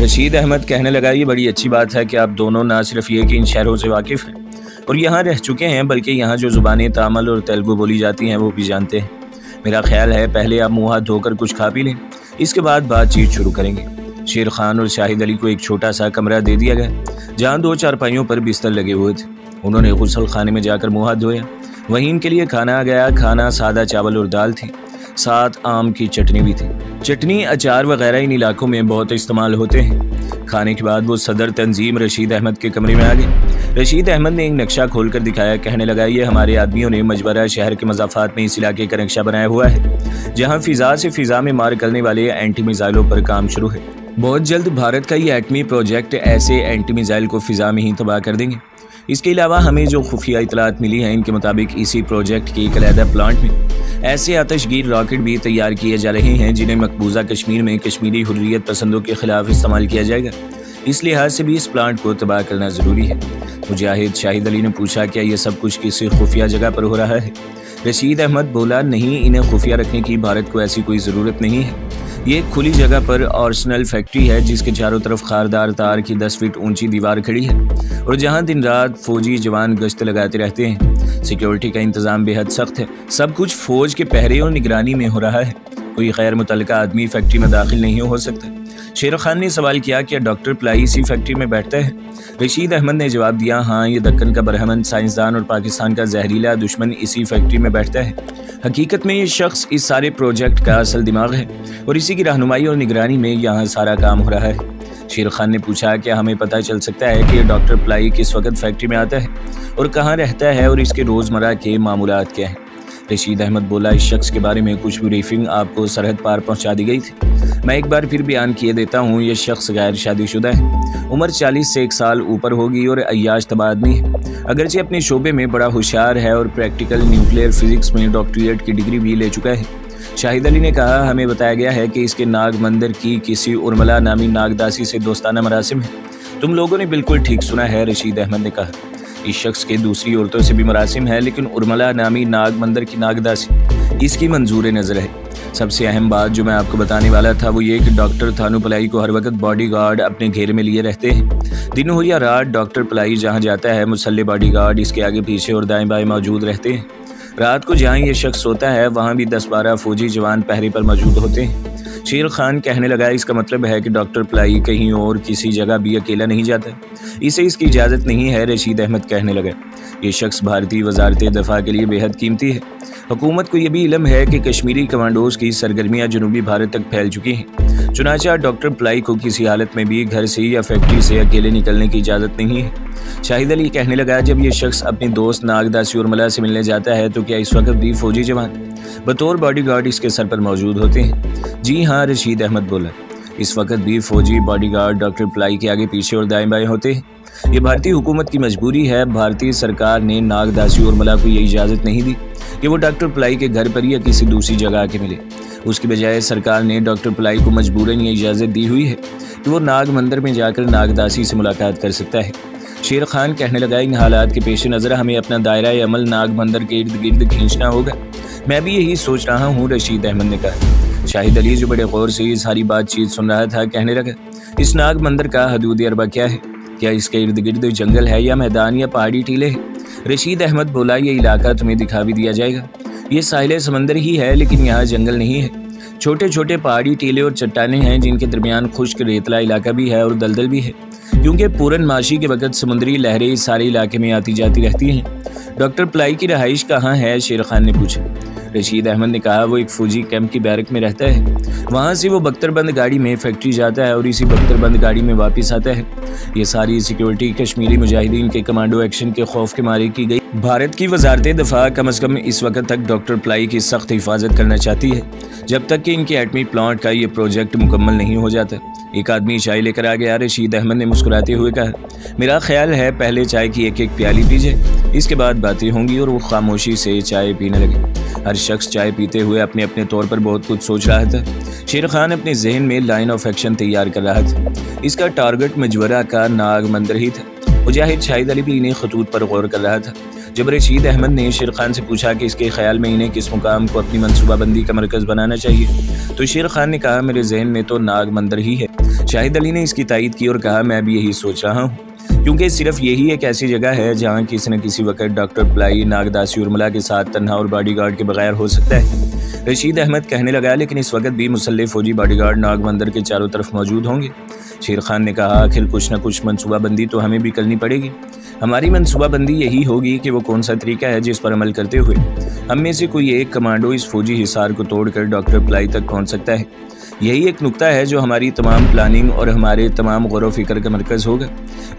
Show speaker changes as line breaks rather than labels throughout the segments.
रशीद अहमद कहने लगा, ये बड़ी अच्छी बात है कि आप दोनों ना सिर्फ ये कि इन शहरों से वाकिफ़ हैं और यहाँ रह चुके हैं, बल्कि यहाँ जो ज़ुबानें तामिल और तेलुगु बोली जाती हैं वो भी जानते हैं। मेरा ख्याल है पहले आप मुँह हाथ धोकर कुछ खा पी लें, इसके बाद बातचीत शुरू करेंगे। शेर खान और शाहिद अली को एक छोटा सा कमरा दे दिया गया जहाँ 2 चारपाइयों पर बिस्तर लगे हुए थे। उन्होंने गुसल खाने में जाकर मुँह हाथ धोया। वहीं इनके लिए खाना आ गया। खाना सादा चावल और दाल थी, साथ आम की चटनी भी थी। चटनी, अचार वगैरह इन इलाकों में बहुत इस्तेमाल होते हैं। खाने के बाद वो सदर तंजीम रशीद अहमद के कमरे में आ गए। रशीद अहमद ने एक नक्शा खोलकर दिखाया। कहने लगा, ये हमारे आदमियों ने मजबरा शहर के मज़ाफ़ात में इस इलाके का नक्शा बनाया हुआ है जहाँ फ़िज़ा से फ़िज़ा में मार करने वाले एंटी मिसाइलों पर काम शुरू है। बहुत जल्द भारत का ये एटमी प्रोजेक्ट ऐसे एंटी मिसाइल को फ़िज़ा में ही तबाह कर देंगे। इसके अलावा हमें जो खुफिया इतलात मिली हैं, इनके मुताबिक इसी प्रोजेक्ट के एक अलहदा प्लांट में ऐसे आतशगीर रॉकेट भी तैयार किए जा रहे हैं जिन्हें मकबूजा कश्मीर में कश्मीरी हुर्रियत पसंदों के खिलाफ इस्तेमाल किया जाएगा। इस लिहाज से भी इस प्लांट को तबाह करना ज़रूरी है। मुजाहिद शाहिद अली ने पूछा, क्या ये सब कुछ किसी खुफिया जगह पर हो रहा है? रशीद अहमद बोला, नहीं, इन्हें खुफिया रखने की भारत को ऐसी कोई ज़रूरत नहीं है। ये एक खुली जगह पर आर्सेनल फैक्ट्री है जिसके चारों तरफ खारदार तार की 10 फीट ऊंची दीवार खड़ी है और जहां दिन रात फौजी जवान गश्त लगाते रहते हैं। सिक्योरिटी का इंतज़ाम बेहद सख्त है। सब कुछ फौज के पहरे और निगरानी में हो रहा है। कोई गैर मुतल्लिका आदमी फैक्ट्री में दाखिल नहीं हो सकता। शेर खान ने सवाल किया, क्या डॉक्टर प्लाई इसी फैक्ट्री में बैठता है? रशीद अहमद ने जवाब दिया, हाँ, ये दक्कन का बरहमन साइंसदान और पाकिस्तान का जहरीला दुश्मन इसी फैक्ट्री में बैठता है। हकीकत में ये शख्स इस सारे प्रोजेक्ट का असल दिमाग है और इसी की रहनुमाई और निगरानी में यहाँ सारा काम हो रहा है। शेर खान ने पूछा, क्या हमें पता चल सकता है कि डॉक्टर प्लाई किस वक्त फैक्ट्री में आता है और कहाँ रहता है और इसके रोज़मर्रा के मामूलात क्या हैं? रशीद अहमद बोला, इस शख्स के बारे में कुछ ब्रीफिंग आपको सरहद पार पहुँचा दी गई थी। मैं एक बार फिर बयान किए देता हूँ, यह शख्स गैर शादीशुदा है। उम्र 40 से 1 साल ऊपर होगी और अय्याश तबाह आदमी है। अगरचे अपने शोबे में बड़ा होशियार है और प्रैक्टिकल न्यूक्लियर फिजिक्स में डॉक्टरेट की डिग्री भी ले चुका है। शाहिद अली ने कहा, हमें बताया गया है कि इसके नाग मंदिर की किसी उर्मिला नामी नागदासी से दोस्ताना मरासिम है। तुम लोगों ने बिल्कुल ठीक सुना है, रशीद अहमद ने कहा। इस शख्स के दूसरी औरतों से भी मरासिम है, लेकिन उर्मिला नामी नाग मंदिर की नागदासी इसकी मंजूर नज़र है। सबसे अहम बात जो मैं आपको बताने वाला था वो ये कि डॉक्टर थानू पलाई को हर वक्त बॉडीगार्ड अपने घेरे में लिए रहते हैं। दिन हो या रात डॉक्टर पलाई जहाँ जाता है मुसल्ले बॉडीगार्ड इसके आगे पीछे और दाएं बाएं मौजूद रहते हैं। रात को जहाँ ये शख्स सोता है वहाँ भी 10-12 फौजी जवान पहरे पर मौजूद होते हैं। शेर खान कहने लगा, इसका मतलब है कि डॉक्टर पलाई कहीं और किसी जगह भी अकेला नहीं जाता, इसे इसकी इजाज़त नहीं है। रशीद अहमद कहने लगा, ये शख्स भारतीय वजारत दफ़ा के लिए बेहद कीमती है। हुकूमत को यह भी इल्म है कि कश्मीरी कमांडोज की सरगर्मियाँ जनूबी भारत तक फैल चुकी हैं। चुनांचे डॉक्टर पलाई को किसी हालत में भी घर से या फैक्ट्री से अकेले निकलने की इजाज़त नहीं है। शाहिद अली कहने लगा, जब ये शख्स अपने दोस्त नागदासी उर्मिला से मिलने जाता है तो क्या इस वक्त भी फौजी जवान बतौर बॉडीगार्ड इसके सर पर मौजूद होते हैं? जी हाँ, रशीद अहमद बोला, इस वक्त भी फौजी बॉडीगार्ड डॉक्टर पलाई के आगे पीछे और दाएं बाएं होते हैं। ये भारतीय हुकूमत की मजबूरी है। भारतीय सरकार ने नागदासी उर्मिला को ये इजाज़त नहीं दी कि वो डॉक्टर पलाई के घर पर या किसी दूसरी जगह आके मिले। उसकी बजाय सरकार ने डॉक्टर पलाई को मजबूरन ये इजाज़त दी हुई है कि वो नाग मंदिर में जाकर नागदासी से मुलाकात कर सकता है। शेर खान कहने लगा, इन हालात के पेश नज़र हमें अपना दायरा अमल नाग मंदिर के इर्द गिर्द खींचना होगा। मैं भी यही सोच रहा हूँ, रशीद अहमद ने कहा। शाहिद अली जो बड़े गौर से ये सारी बातचीत सुन रहा था कहने लगा, इस नाग मंदिर का हदूद अरबा क्या है? क्या इसके इर्द गिर्द जंगल है या मैदान या पहाड़ी टीले है? रशीद अहमद बोला, ये इलाका तुम्हें दिखा भी दिया जाएगा। ये साहिल समंदर ही है, लेकिन यहाँ जंगल नहीं है। छोटे छोटे पहाड़ी टीले और चट्टानें हैं जिनके दरमियान खुश्क रेतला इलाका भी है और दलदल भी है, क्योंकि पूरनमाशी के वक्त समुद्री लहरें इस सारे इलाके में आती जाती रहती हैं। डॉक्टर पलाई की रहाइश कहाँ है? शेर खान ने पूछा। रशीद अहमद ने कहा, वो एक फौजी कैंप की बैरक में रहता है। वहाँ से वो बख्तरबंद गाड़ी में फैक्ट्री जाता है और इसी बख्तरबंद गाड़ी में वापस आता है। ये सारी सिक्योरिटी कश्मीरी मुजाहिदीन के कमांडो एक्शन के खौफ के मारे की गई। भारत की वजारत दफ़ा कम अज़ कम इस वक्त तक डॉक्टर पलाई की सख्त हिफाजत करना चाहती है जब तक कि इनके एटमी प्लांट का ये प्रोजेक्ट मुकम्मल नहीं हो जाता। एक आदमी चाय लेकर आ गया। रशीद अहमद ने मुस्कुराते हुए कहा, मेरा ख्याल है पहले चाय की एक एक प्याली पीजिए, इसके बाद बातें होंगी। और वो खामोशी से चाय पीने लगे। हर शख्स चाय पीते हुए अपने अपने तौर पर बहुत कुछ सोच रहा था। शेर खान अपने जहन में लाइन ऑफ एक्शन तैयार कर रहा था। इसका टारगेट मजवरा का नाग मंदिर ही था। मुजाहिद शाहिद अली भी इन्हीं खतूत पर गौर कर रहा था। जब रशीद अहमद ने शेर खान से पूछा कि इसके ख्याल में इन्हें किस मुकाम को अपनी मनसूबाबंदी का मरकज़ बनाना चाहिए, तो शेर खान ने कहा, मेरे जहन में तो नाग मंदिर ही है। शाहिद अली ने इसकी तायद की और कहा, मैं भी यही सोच रहा हूँ, क्योंकि सिर्फ यही एक ऐसी जगह है जहाँ किसी न किसी वक्त डॉक्टर प्लाई नागदासी उर्मिला के साथ तन्हा और बॉडीगार्ड के बगैर हो सकता है। रशीद अहमद कहने लगा, लेकिन इस वक्त भी मुसल्लह फौजी बॉडीगार्ड नाग मंदिर के चारों तरफ मौजूद होंगे। शेर खान ने कहा, आखिर कुछ न कुछ मनसूबाबंदी तो हमें भी करनी पड़ेगी। हमारी मनसूबाबंदी यही होगी कि वो कौन सा तरीका है जिस पर अमल करते हुए हम में से कोई एक कमांडो इस फौजी हिसार को तोड़कर डॉक्टर प्लाई तक पहुंच सकता है। यही एक नुक्ता है जो हमारी तमाम प्लानिंग और हमारे तमाम गौर व फिक्र का मरकज़ होगा।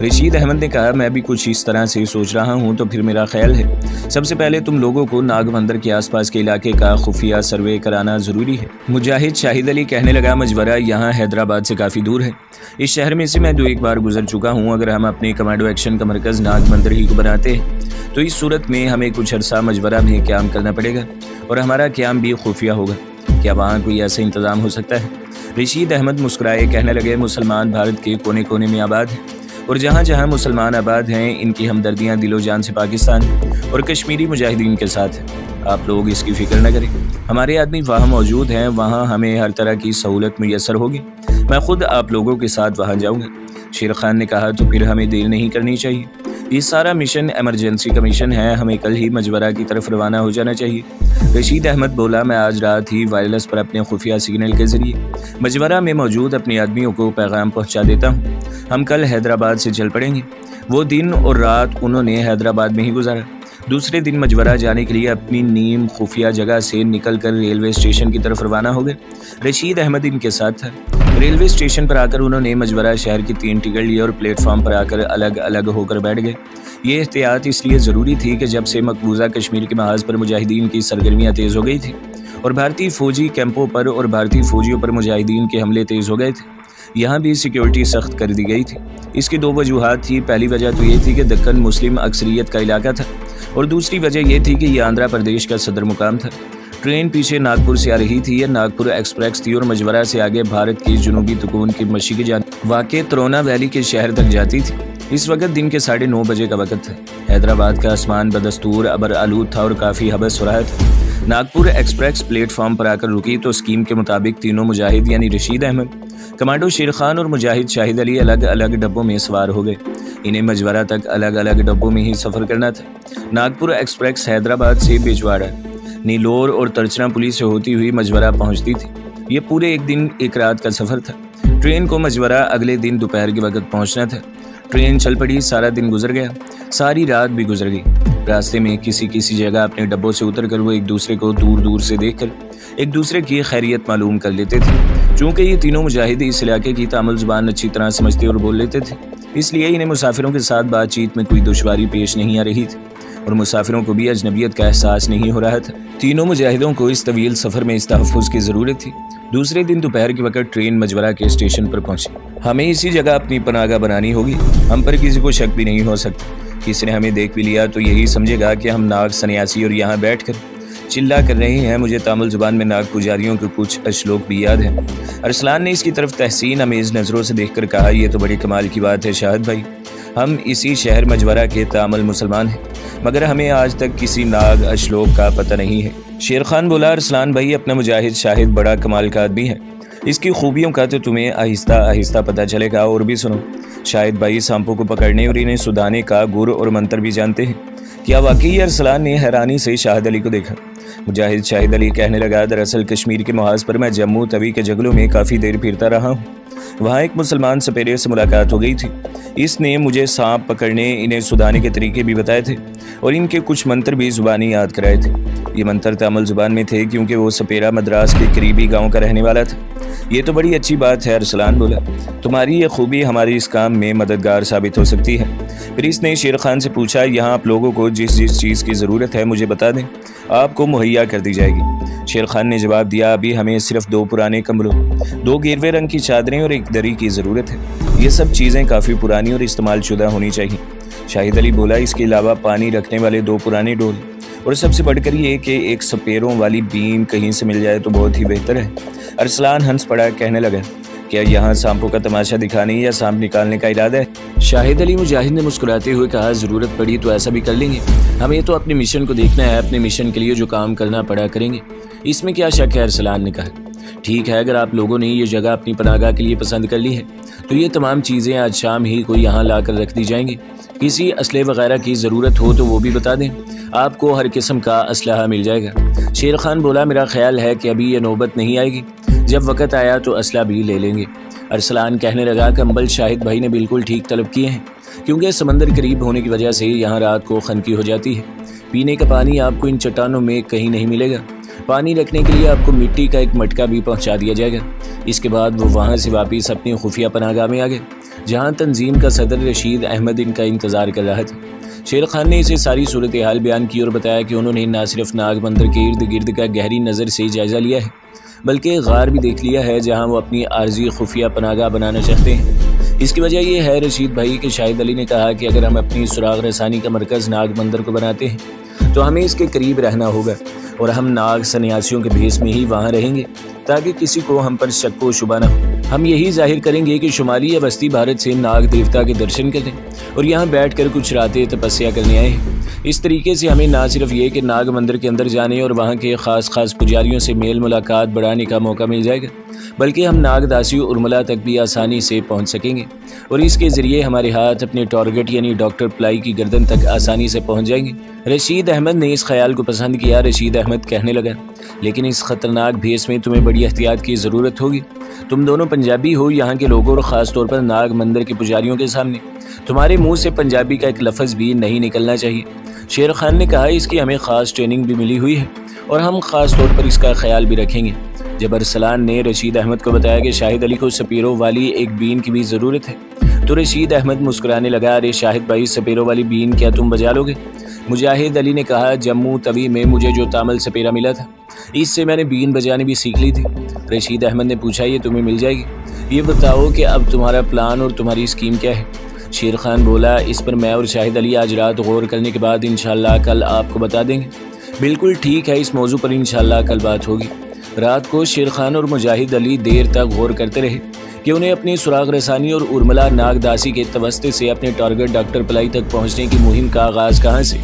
रशीद अहमद ने कहा, मैं भी कुछ इस तरह से सोच रहा हूँ। तो फिर मेरा ख्याल है सबसे पहले तुम लोगों को नाग मंदिर के आसपास के इलाके का खुफिया सर्वे कराना ज़रूरी है। मुजाहिद शाहिद अली कहने लगा, मजवरा यहाँ हैदराबाद से काफ़ी दूर है। इस शहर में से मैं 2-1 बार गुजर चुका हूँ। अगर हम अपने कमांडो एक्शन का मरकज़ नाग मंदिर ही को बनाते हैं तो इस सूरत में हमें कुछ अरसा मजवरा में क़याम करना पड़ेगा और हमारा क़याम भी खुफिया होगा। क्या वहाँ कोई ऐसा इंतज़ाम हो सकता है? रशीद अहमद मुस्कुराए कहने लगे, मुसलमान भारत के कोने कोने में आबाद हैं और जहाँ जहाँ मुसलमान आबाद हैं इनकी हमदर्दियाँ दिलो जान से पाकिस्तान और कश्मीरी मुजाहिदीन के साथ हैं। आप लोग इसकी फ़िक्र न करें, हमारे आदमी वहाँ मौजूद हैं, वहाँ हमें हर तरह की सहूलत मुयसर होगी। मैं खुद आप लोगों के साथ वहाँ जाऊँगा। शेर खान ने कहा, तो फिर हमें देर नहीं करनी चाहिए। ये सारा मिशन एमरजेंसी का मिशन है, हमें कल ही मजवरा की तरफ रवाना हो जाना चाहिए। रशीद अहमद बोला, मैं आज रात ही वायरलेस पर अपने खुफिया सिग्नल के जरिए मजवरा में मौजूद अपने आदमियों को पैगाम पहुंचा देता हूं। हम कल हैदराबाद से चल पड़ेंगे। वो दिन और रात उन्होंने हैदराबाद में ही गुजारा। दूसरे दिन मजवरा जाने के लिए अपनी नीम खुफिया जगह से निकलकर रेलवे स्टेशन की तरफ रवाना हो गए। रशीद अहमद इनके साथ था। रेलवे स्टेशन पर आकर उन्होंने मजवरा शहर की 3 टिकट लिए और प्लेटफॉर्म पर आकर अलग अलग होकर बैठ गए। ये एहतियात इसलिए ज़रूरी थी कि जब से मकबूजा कश्मीर के महाज पर मुजाहिदीन की सरगर्मियाँ तेज़ हो गई थी और भारतीय फ़ौजी कैंपों पर और भारतीय फ़ौजियों पर मुजाहिदीन के हमले तेज़ हो गए थे, यहाँ भी सिक्योरिटी सख्त कर दी गई थी। इसकी 2 वजूहात थी। पहली वजह तो ये थी कि दक्कन मुस्लिम अक्सरियत का इलाका था और दूसरी वजह यह थी कि यह आंध्र प्रदेश का सदर मुकाम था। ट्रेन पीछे नागपुर से आ रही थी। यह नागपुर एक्सप्रेस थी और मजवरा से आगे भारत की जुनूबी तुकून की मशरक़ी जानिब वाक़े तरोना वैली के शहर तक जाती थी। इस वक्त दिन के 9:30 बजे का वक्त था। हैदराबाद का आसमान बदस्तूर अबर आलूद था और काफ़ी हबस हो रहा था। नागपुर एक्सप्रेस प्लेटफॉर्म पर आकर रुकी तो स्कीम के मुताबिक तीनों मुजाहिद यानी रशीद अहमद, कमांडो शेर खान और मुजाहिद शाहिद अली अलग अलग डब्बों में सवार हो गए। इन्हें मजवरा तक अलग अलग डब्बों में ही सफ़र करना था। नागपुर एक्सप्रेस हैदराबाद से बिजवाड़ा, नीलोर और तरचना पुलिस से होती हुई मजवरा पहुंचती थी। ये पूरे 1 दिन 1 रात का सफ़र था। ट्रेन को मजवरा अगले दिन दोपहर के वक्त पहुंचना था। ट्रेन चल पड़ी। सारा दिन गुजर गया, सारी रात भी गुजर गई। रास्ते में किसी किसी जगह अपने डब्बों से उतरकर वो एक दूसरे को दूर दूर से देखकर एक दूसरे की खैरियत मालूम कर लेते थे। चूँकि ये तीनों मुजाहिद इस इलाके की तामिल ज़ुबान अच्छी तरह समझते और बोल लेते थे, इसलिए इन्हें मुसाफिरों के साथ बातचीत में कोई दुश्वारी पेश नहीं आ रही थी और मुसाफिरों को भी अजनबियत का एहसास नहीं हो रहा था। तीनों मुजाहिदों को इस तवील सफ़र में इस तहफ़्फ़ुज़ की ज़रूरत थी। दूसरे दिन दोपहर के वक्त ट्रेन मजवरा के स्टेशन पर पहुंची। हमें इसी जगह अपनी पनागा बनानी होगी। हम पर किसी को शक भी नहीं हो सकता। किसी ने हमें देख भी लिया तो यही समझेगा कि हम नाग सन्यासी और यहाँ बैठकर चिल्ला कर रहे हैं। मुझे तामिल ज़ुबान में नाग पुजारियों के कुछ श्लोक भी याद हैं। अरसलान ने इसकी तरफ तहसीन अमेज़ नज़रों से देखकर कहा, यह तो बड़ी कमाल की बात है शाहिद भाई। हम इसी शहर मजवरा के तामिल मुसलमान हैं, मगर हमें आज तक किसी नाग श्लोक का पता नहीं है। शेर खान बोला, अरसलान भाई अपना मुजाहिद शाहिद बड़ा कमाल का आदमी है। इसकी खूबियों का तो तुम्हें आहिस्ता आहिस्ता पता चलेगा। और भी सुनो, शाहिद भाई सांपों को पकड़ने और इन्हें सुधाने का गुर और मंत्र भी जानते हैं। क्या वाकई? अरसलान ने हैरानी से शाहिद अली को देखा। मुजाहिद शाहिद अली कहने लगा, दरअसल कश्मीर के मुहाज पर मैं जम्मू तवी के जंगलों में काफ़ी देर फिरता रहा हूँ। वहाँ एक मुसलमान सपेरे से मुलाकात हो गई थी। इसने मुझे सांप पकड़ने, इन्हें सुधाने के तरीके भी बताए थे और इनके कुछ मंत्र भी ज़ुबानी याद कराए थे। ये मंत्र तामिल ज़ुबान में थे क्योंकि वो सपेरा मद्रास के करीबी गांव का रहने वाला था। ये तो बड़ी अच्छी बात है, अरसलान बोला। तुम्हारी ये खूबी हमारी इस काम में मददगार साबित हो सकती है। फिर इसने शेर खान से पूछा, यहाँ आप लोगों को जिस जिस चीज़ की ज़रूरत है मुझे बता दें, आपको मुहैया कर दी जाएगी। शेर खान ने जवाब दिया, अभी हमें सिर्फ 2 पुराने कमरों, 2 गेरवे रंग की चादरें और 1 दरी की ज़रूरत है। ये सब चीज़ें काफ़ी पुरानी और इस्तेमाल शुदा होनी चाहिए। शाहिद अली बोला, इसके अलावा पानी रखने वाले 2 पुराने डोल और सबसे बढ़कर ये कि एक सपेरों वाली बीम कहीं से मिल जाए तो बहुत ही बेहतर है। अरसलान हंस पड़ा, कहने लगा, क्या यहाँ सांपों का तमाशा दिखाने या सांप निकालने का इरादा है? शाहिद अली मुजाहिद ने मुस्कुराते हुए कहा, ज़रूरत पड़ी तो ऐसा भी कर लेंगे। हमें तो अपने मिशन को देखना है, अपने मिशन के लिए जो काम करना पड़ा करेंगे, इसमें क्या शक है, अरसलान ने कहा। ठीक है, अगर आप लोगों ने ये जगह अपनी पनाहगाह के लिए पसंद कर ली है तो ये तमाम चीज़ें आज शाम ही को यहाँ ला कर रख दी जाएंगी। किसी असले वगैरह की ज़रूरत हो तो वो भी बता दें, आपको हर किस्म का असलहा मिल जाएगा। शेर खान बोला, मेरा ख्याल है कि अभी ये नौबत नहीं आएगी, जब वक़्त आया तो असला भी ले लेंगे। अरसलान कहने लगा, कंबल शाहिद भाई ने बिल्कुल ठीक तलब किए हैं, क्योंकि समंदर करीब होने की वजह से यहाँ रात को खनकी हो जाती है। पीने का पानी आपको इन चट्टानों में कहीं नहीं मिलेगा। पानी रखने के लिए आपको मिट्टी का एक मटका भी पहुँचा दिया जाएगा। इसके बाद वो वहाँ से वापस अपनी खुफिया पनाहगाह में आ गए, जहाँ तंजीम का सदर रशीद अहमद इनका इंतज़ार कर रहा था। शेर खान ने इसे सारी सूरत हाल बयान की और बताया कि उन्होंने न सिर्फ नाग मंदिर के इर्द गिर्द का गहरी नज़र से जायज़ा लिया है, बल्कि गार भी देख लिया है जहां वो अपनी आर्जी खुफिया पनाहगाह बनाना चाहते हैं। इसकी वजह यह है रशीद भाई कि शाहिद अली ने कहा कि अगर हम अपनी सुराग रसानी का मरकज़ नाग मंदिर को बनाते हैं तो हमें इसके करीब रहना होगा और हम नाग सन्यासियों के भेस में ही वहाँ रहेंगे, ताकि किसी को हम पर शक व शुबा न हो। हम यही जाहिर करेंगे कि शुमाली या वस्ती भारत से नाग देवता के दर्शन करें और यहाँ बैठ कर कुछ रातें तपस्या करने आए हैं। इस तरीके से हमें ना सिर्फ ये कि नाग मंदिर के अंदर जाने और वहाँ के ख़ास पुजारियों से मेल मुलाकात बढ़ाने का मौका मिल जाएगा, बल्कि हम नागदासी उर्मिला तक भी आसानी से पहुँच सकेंगे और इसके ज़रिए हमारे हाथ अपने टारगेट यानी डॉक्टर प्लाई की गर्दन तक आसानी से पहुँच जाएंगे। रशीद अहमद ने इस ख्याल को पसंद किया। रशीद अहमद कहने लगा, लेकिन इस ख़तरनाक भेस में तुम्हें बड़ी एहतियात की ज़रूरत होगी। तुम दोनों पंजाबी हो, यहाँ के लोगों और ख़ास तौर पर नाग मंदिर के पुजारियों के सामने तुम्हारे मुंह से पंजाबी का एक लफ्ज़ भी नहीं निकलना चाहिए। शेर खान ने कहा, इसकी हमें ख़ास ट्रेनिंग भी मिली हुई है और हम ख़ास तौर पर इसका ख्याल भी रखेंगे। जब अरसलान ने रशीद अहमद को बताया कि शाहिद अली को सपेरों वाली एक बीन की भी ज़रूरत है तो रशीद अहमद मुस्कुराने लगा, अरे शाहिद भाई, सपेरों वाली बीन क्या तुम बजा लोगे? मुजाहिद अली ने कहा, जम्मू तवी में मुझे जो तामल सपेरा मिला था इससे मैंने बीन बजानी भी सीख ली थी। रशीद अहमद ने पूछा, ये तुम्हें मिल जाएगी? ये बताओ कि अब तुम्हारा प्लान और तुम्हारी स्कीम क्या है? शेर खान बोला, इस पर मैं और शाहिद अली आज रात गौर करने के बाद इंशाअल्लाह कल आपको बता देंगे। बिल्कुल ठीक है, इस मौजू पर इंशाअल्लाह कल बात होगी। रात को शेर खान और मुजाहिद अली देर तक गौर करते रहे कि उन्हें अपनी सुराग रसानी और उर्मिला नागदासी के तवस्ते से अपने टारगेट डॉक्टर प्लाई तक पहुँचने की मुहिम का आगाज़ कहाँ से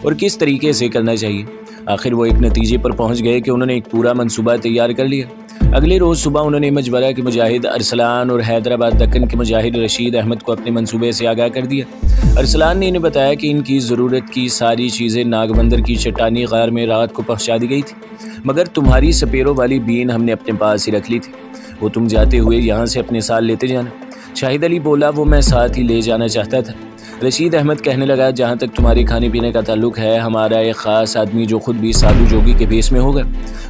और किस तरीके से करना चाहिए। आखिर वो एक नतीजे पर पहुँच गए कि उन्होंने एक पूरा मंसूबा तैयार कर लिया। अगले रोज़ सुबह उन्होंने मशवरा के मुजाहिद अरसलान और हैदराबाद दक्कन के मुजाहिद रशीद अहमद को अपने मंसूबे से आगाह कर दिया। अरसलान ने इन्हें बताया कि इनकी ज़रूरत की सारी चीज़ें नागबंदर की चट्टानी गार में रात को पहुँचा दी गई थी, मगर तुम्हारी सपेरों वाली बीन हमने अपने पास ही रख ली थी, वो तुम जाते हुए यहाँ से अपने साथ लेते जाना। शाहिद अली बोला, वो मैं साथ ही ले जाना चाहता था। रशीद अहमद कहने लगा, जहाँ तक तुम्हारे खाने पीने का ताल्लुक है, हमारा एक ख़ास आदमी जो खुद भी साधु जोगी के भेस में होगा,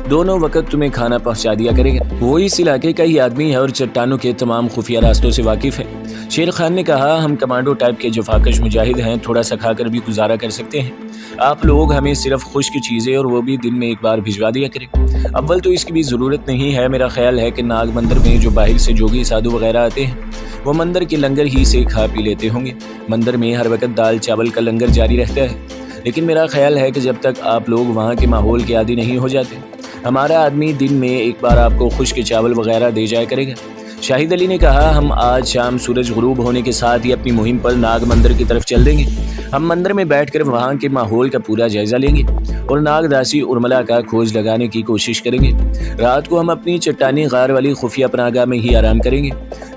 दोनों वक्त तुम्हें खाना पहुँचा दिया करेगा। वो इस इलाके का ही आदमी है और चट्टानों के तमाम खुफिया रास्तों से वाकिफ़ है। शेर खान ने कहा, हम कमांडो टाइप के जफाकश मुजाहिद हैं, थोड़ा सा खाकर भी गुजारा कर सकते हैं। आप लोग हमें सिर्फ खुश्क चीज़ें और वो भी दिन में एक बार भिजवा दिया करें। अव्वल तो इसकी भी ज़रूरत नहीं है। मेरा ख्याल है कि नाग मंदिर में जो बाहर से जोगी साधु वगैरह आते हैं वो मंदिर के लंगर ही से खा पी लेते होंगे। मंदिर में हर वक्त दाल चावल का लंगर जारी रहता है, लेकिन मेरा ख्याल है कि जब तक आप लोग वहाँ के माहौल के आदी नहीं हो जाते, हमारा आदमी दिन में एक बार आपको खुश्क चावल वगैरह दे जाया करेगा। शाहिद अली ने कहा, हम आज शाम सूरज गुरूब होने के साथ ही अपनी मुहिम पर नाग मंदिर की तरफ चल देंगे। हम मंदिर में बैठकर वहाँ के माहौल का पूरा जायज़ा लेंगे और नागदासी उर्मिला का खोज लगाने की कोशिश करेंगे। रात को हम अपनी चट्टानी गार वाली खुफिया पनाहगाह में ही आराम करेंगे।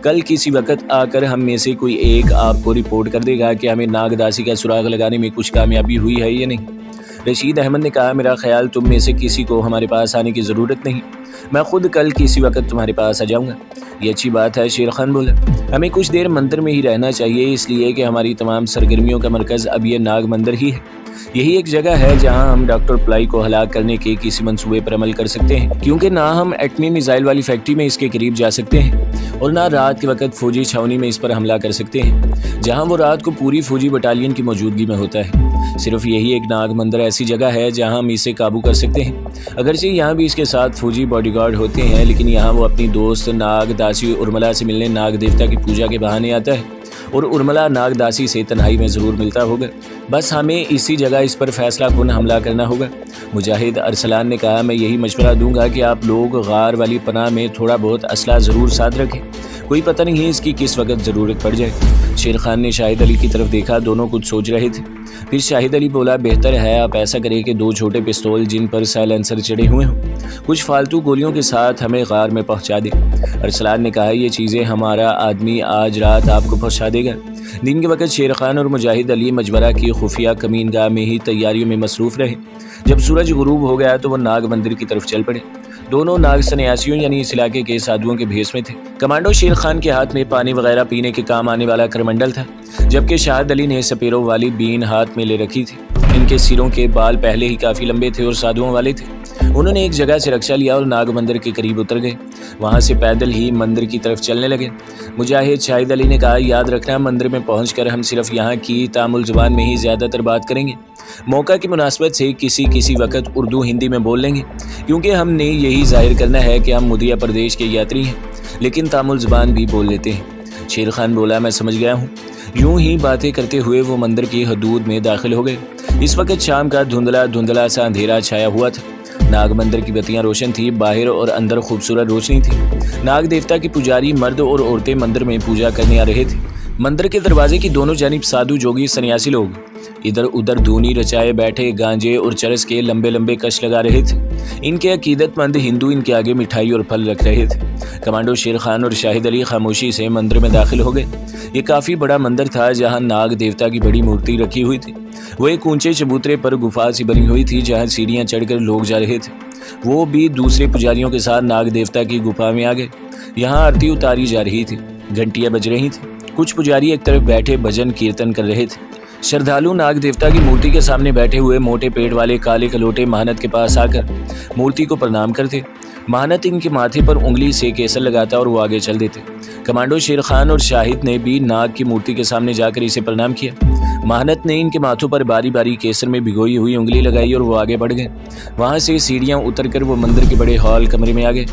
कल किसी वक्त आकर हम में से कोई एक आपको रिपोर्ट कर देगा कि हमें नागदासी का सुराग लगाने में कुछ कामयाबी हुई है या नहीं। रशीद अहमद ने कहा, मेरा ख्याल तुम में से किसी को हमारे पास आने की ज़रूरत नहीं, मैं खुद कल किसी वक्त तुम्हारे पास आ जाऊँगा। ये अच्छी बात है, शेर खान बोला। हमें कुछ देर मंदिर में ही रहना चाहिए, इसलिए कि हमारी तमाम सरगर्मियों का मरकज़ अब ये नाग मंदिर ही है। यही एक जगह है जहां हम डॉक्टर प्लाई को हलाक करने के किसी मंसूबे पर अमल कर सकते हैं, क्योंकि ना हम एटमी मिसाइल वाली फैक्ट्री में इसके करीब जा सकते हैं और ना रात के वक्त फौजी छावनी में इस पर हमला कर सकते हैं, जहां वो रात को पूरी फौजी बटालियन की मौजूदगी में होता है। सिर्फ यही एक नाग मंदिर ऐसी जगह है जहां हम इसे काबू कर सकते हैं। अगरचे यहाँ भी इसके साथ फौजी बॉडीगार्ड होते हैं, लेकिन यहाँ वो अपनी दोस्त नागदासी उर्मिला से मिलने नाग देवता की पूजा के बहाने आता है और उर्मिला नागदासी से तन्हाई में ज़रूर मिलता होगा। बस हमें इसी जगह इस पर फैसला कुन हमला करना होगा। मुजाहिद अरसलान ने कहा, मैं यही मशवरा दूंगा कि आप लोग गार वाली पनाह में थोड़ा बहुत असला ज़रूर साथ रखें। कोई पता नहीं है इसकी किस वक्त ज़रूरत पड़ जाए। शेर खान ने शाहिद अली की तरफ देखा, दोनों कुछ सोच रहे थे। फिर शाहिद अली बोला, बेहतर है आप ऐसा करें कि 2 छोटे पिस्तौल जिन पर साइलेंसर चढ़े हुए हों कुछ फालतू गोलियों के साथ हमें गार में पहुंचा दे। अरसलान ने कहा, ये चीज़ें हमारा आदमी आज रात आपको पहुंचा देगा। दिन के वक्त शेर खान और मुजाहिद अली मजबरा की खुफिया कमीनगाह में ही तैयारियों में मसरूफ़ रहे। जब सूरज गुरूब हो गया तो वो नाग मंदिर की तरफ चल पड़े। दोनों नाग सन्यासियों यानी इस इलाके के साधुओं के भेष में थे। कमांडो शेर खान के हाथ में पानी वगैरह पीने के काम आने वाला करमंडल था, जबकि शाहिद अली ने सपेरों वाली बीन हाथ में ले रखी थी। इनके सिरों के बाल पहले ही काफ़ी लंबे थे और साधुओं वाले थे। उन्होंने एक जगह से रक्षा लिया और नाग मंदिर के करीब उतर गए। वहाँ से पैदल ही मंदिर की तरफ चलने लगे। मुजाहिद शाहिद अली ने कहा, याद रखना मंदिर में पहुंचकर हम सिर्फ यहाँ की तामुल ज़ुबान में ही ज़्यादातर बात करेंगे। मौका की मुनासबत से किसी वक्त उर्दू हिंदी में बोल लेंगे, क्योंकि हमने यही जाहिर करना है कि हम मुदिया प्रदेश के यात्री हैं, लेकिन तामुल ज़ुबान भी बोल लेते हैं। शेर खान बोला, मैं समझ गया हूँ। यूं ही बातें करते हुए वो मंदिर की हदूद में दाखिल हो गए। इस वक्त शाम का धुंधला सा अंधेरा छाया हुआ था। नाग मंदिर की बत्तियां रोशन थी, बाहर और अंदर खूबसूरत रोशनी थी। नाग देवता के पुजारी मर्द और औरतें मंदिर में पूजा करने आ रहे थे। मंदिर के दरवाजे की दोनों जानिब साधु जोगी सन्यासी लोग इधर उधर धूनी रचाए बैठे गांजे और चरस के लंबे लंबे कश लगा रहे थे। इनके अकीदतमंद हिंदू इनके आगे मिठाई और फल रख रहे थे। कमांडो शेर खान और शाहिद अली खामोशी से मंदिर में दाखिल हो गए। ये काफ़ी बड़ा मंदिर था, जहाँ नाग देवता की बड़ी मूर्ति रखी हुई थी। वो एक ऊंचे चबूतरे पर गुफा सी बनी हुई थी, जहाँ सीढ़ियाँ चढ़कर लोग जा रहे थे। वो भी दूसरे पुजारियों के साथ नाग देवता की गुफा में आ गए। यहाँ आरती उतारी जा रही थी, घंटियाँ बज रही थी। कुछ पुजारी एक तरफ बैठे भजन कीर्तन कर रहे थे। श्रद्धालु नाग देवता की मूर्ति के सामने बैठे हुए मोटे पेट वाले काले कलोटे महानत के पास आकर मूर्ति को प्रणाम करते। महानत इनके माथे पर उंगली से केसर लगाता और वो आगे चल देते। कमांडो शेर खान और शाहिद ने भी नाग की मूर्ति के सामने जाकर इसे प्रणाम किया। महानत ने इनके माथों पर बारी बारी केसर में भिगोई हुई उंगली लगाई और वो आगे बढ़ गए। वहाँ से सीढ़ियाँ उतरकर वो मंदिर के बड़े हॉल कमरे में आ गए।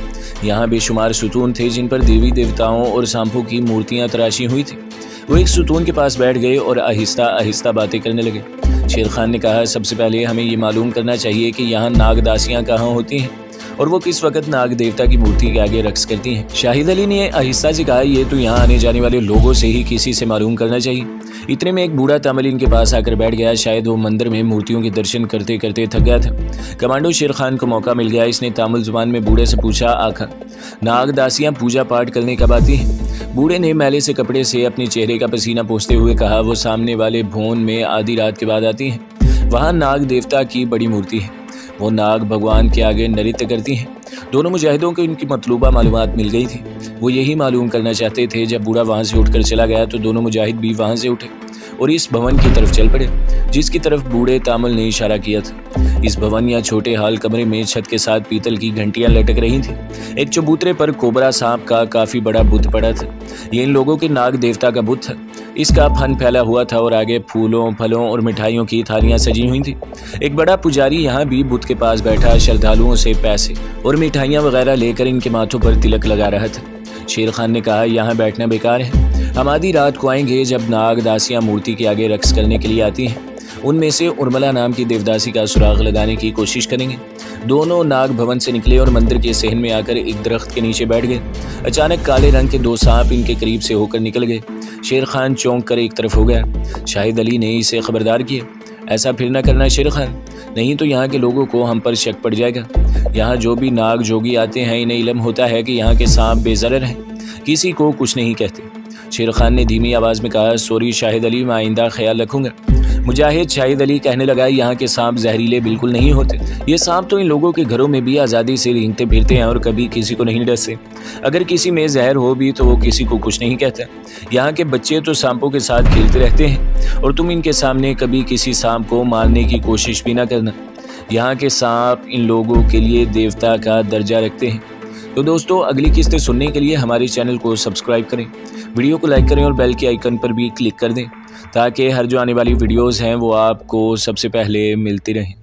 यहाँ बेशुमार सुतून थे, जिन पर देवी देवताओं और सांपों की मूर्तियाँ तराशी हुई थी। वो एक सुतून के पास बैठ गए और आहिस्ता आहिस्ता बातें करने लगे। शेर खान ने कहा, सबसे पहले हमें ये मालूम करना चाहिए कि यहाँ नागदासियाँ कहाँ होती हैं और वो किस वक्त नाग देवता की मूर्ति के आगे रक्स करती हैं। शाहिद अली ने आहिस्ता से कहा, ये तो यहाँ आने जाने वाले लोगों से ही किसी से मालूम करना चाहिए। इतने में एक बूढ़ा तामिल इनके पास आकर बैठ गया। शायद वो मंदिर में मूर्तियों के दर्शन करते करते थक गया था। कमांडो शेर खान को मौका मिल गया। इसने तामिल जुबान में बूढ़े से पूछा, आखा नागदासियाँ पूजा पाठ करने कब आती हैं? बूढ़े ने मैले से कपड़े से अपने चेहरे का पसीना पोंछते हुए कहा, वो सामने वाले भवन में आधी रात के बाद आती हैं। वहाँ नाग देवता की बड़ी मूर्ति है, वो नाग भगवान के आगे नृत्य करती हैं। दोनों मुजाहिदों को इनकी मतलूबा मालूमात मिल गई थी। वो यही मालूम करना चाहते थे। जब बूढ़ा वहाँ से उठकर चला गया तो दोनों मुजाहिद भी वहाँ से उठे और इस भवन की तरफ चल पड़े, जिसकी तरफ बूढ़े तामिल ने इशारा किया था। इस भवन या छोटे हाल कमरे में छत के साथ पीतल की घंटियां लटक रही थी। एक चबूतरे पर कोबरा सांप का काफी बड़ा बुत पड़ा था। ये इन लोगों के नाग देवता का बुत था। इसका फन फैला हुआ था और आगे फूलों, फलों और मिठाइयों की थालियां सजी हुई थी। एक बड़ा पुजारी यहाँ भी बुत के पास बैठा श्रद्धालुओं से पैसे और मिठाइयाँ वगैरह लेकर इनके माथों पर तिलक लगा रहा था। शेर खान ने कहा, यहाँ बैठना बेकार है। हम आधी रात को आएंगे, जब नागदासियाँ मूर्ति के आगे रक्स करने के लिए आती हैं। उनमें से उर्मिला नाम की देवदासी का सुराग लगाने की कोशिश करेंगे। दोनों नाग भवन से निकले और मंदिर के सहन में आकर एक दरख्त के नीचे बैठ गए। अचानक काले रंग के 2 सांप इनके करीब से होकर निकल गए। शेर खान चौंक कर एक तरफ हो गया। शाहिद अली ने इसे खबरदार किया, ऐसा फिर न करना शेर खान, नहीं तो यहाँ के लोगों को हम पर शक पड़ जाएगा। यहाँ जो भी नाग जोगी आते हैं, इन्हें इल्म होता है कि यहाँ के सांप बेज़रर हैं, किसी को कुछ नहीं कहते। शेर खान ने धीमी आवाज़ में कहा, सॉरी शाहिद अली, मैं आइंदा ख्याल रखूँगा। मुजाहिद शाहिद अली कहने लगा, यहाँ के सांप जहरीले बिल्कुल नहीं होते। ये सांप तो इन लोगों के घरों में भी आज़ादी से रेंगते फिरते हैं और कभी किसी को नहीं डसते। अगर किसी में जहर हो भी तो वो किसी को कुछ नहीं कहता। यहाँ के बच्चे तो सांपों के साथ खेलते रहते हैं और तुम इनके सामने कभी किसी सांप को मारने की कोशिश भी ना करना। यहाँ के सांप इन लोगों के लिए देवता का दर्जा रखते हैं। तो दोस्तों, अगली किस्तें सुनने के लिए हमारे चैनल को सब्सक्राइब करें, वीडियो को लाइक करें और बेल के आइकन पर भी क्लिक कर दें, ताकि हर जो आने वाली वीडियोस हैं वो आपको सबसे पहले मिलती रहें।